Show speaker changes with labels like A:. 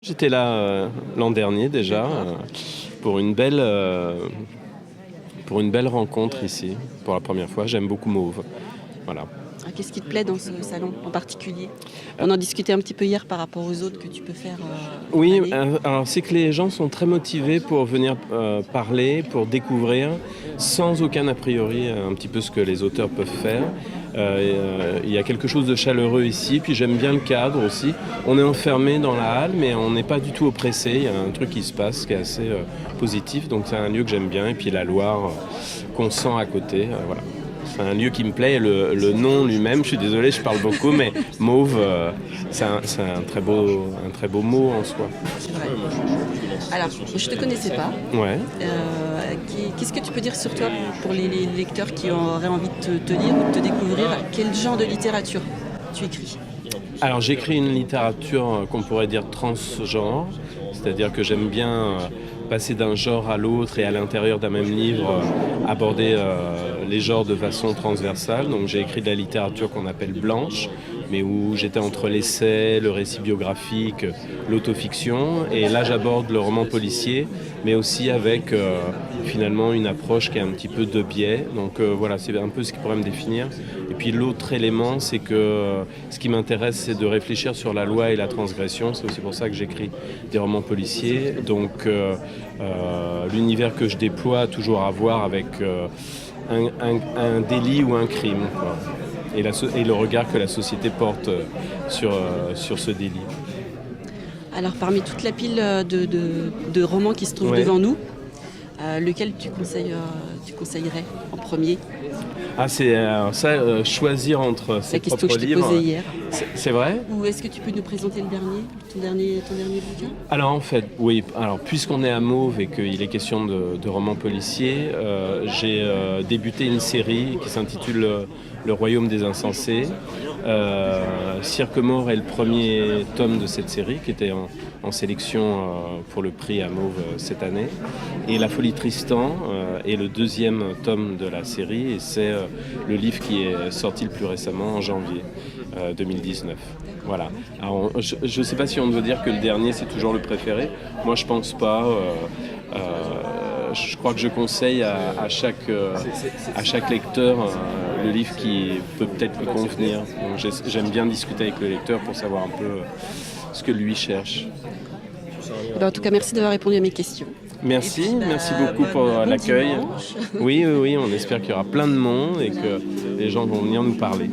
A: J'étais là l'an dernier déjà pour une belle rencontre ici, pour la première fois. J'aime beaucoup Mauve. Voilà.
B: Qu'est-ce qui te plaît dans ce salon en particulier? On en discutait un petit peu hier par rapport aux autres que tu peux faire.
A: Oui,
B: l'année.
A: alors c'est que les gens sont très motivés pour venir parler, pour découvrir, sans aucun a priori, un petit peu ce que les auteurs peuvent faire. Il y a quelque chose de chaleureux ici, puis j'aime bien le cadre aussi. On est enfermé dans la halle, mais on n'est pas du tout oppressé. Il y a un truc qui se passe qui est assez positif, donc c'est un lieu que j'aime bien. Et puis la Loire qu'on sent à côté, voilà. C'est un lieu qui me plaît, le nom lui-même, je suis désolé, je parle beaucoup, mais Mauve, c'est un très beau mot en soi.
B: C'est vrai. Alors, je ne te connaissais pas.
A: Ouais.
B: Qu'est-ce que tu peux dire sur toi pour les lecteurs qui auraient envie de te lire ou de te découvrir? Quel genre de littérature tu écris?
A: Alors j'écris une littérature qu'on pourrait dire transgenre, c'est-à-dire que j'aime bien passer d'un genre à l'autre et à l'intérieur d'un même livre aborder les genres de façon transversale. Donc j'ai écrit de la littérature qu'on appelle blanche, mais où j'étais entre l'essai, le récit biographique, l'autofiction. Et là j'aborde le roman policier, mais aussi avec finalement une approche qui est un petit peu de biais. Donc voilà, c'est un peu ce qui pourrait me définir. Et puis l'autre élément, c'est que ce qui m'intéresse, c'est de réfléchir sur la loi et la transgression. C'est aussi pour ça que j'écris des romans policiers. Donc l'univers que je déploie a toujours à voir avec un délit ou un crime, quoi. Et le regard que la société porte sur ce délit.
B: Alors, parmi toute la pile de romans qui se trouvent devant nous, lequel tu conseillerais en premier?
A: C'est ça, choisir entre ses propres livres.
B: La question que je t'ai posée hier.
A: C'est vrai?
B: Ou est-ce que tu peux nous présenter ton dernier bouquin?
A: Alors en fait, oui. Alors puisqu'on est à Mauve et qu'il est question de romans policiers, j'ai débuté une série qui s'intitule Le Royaume des Insensés. Cirque Mort est le premier tome de cette série qui était en sélection pour le prix à Mauve cette année. Et La Folie Tristan est le deuxième tome de la série et c'est le livre qui est sorti le plus récemment en janvier 2019. Voilà. Alors, je ne sais pas si on doit dire que le dernier c'est toujours le préféré. Moi je pense pas. Je crois que je conseille à chaque lecteur le livre qui peut peut-être lui convenir. Donc, j'aime bien discuter avec le lecteur pour savoir un peu ce que lui cherche.
B: En tout cas, merci d'avoir répondu à mes questions.
A: Merci beaucoup pour l'accueil. Oui, on espère qu'il y aura plein de monde et que les gens vont venir nous parler.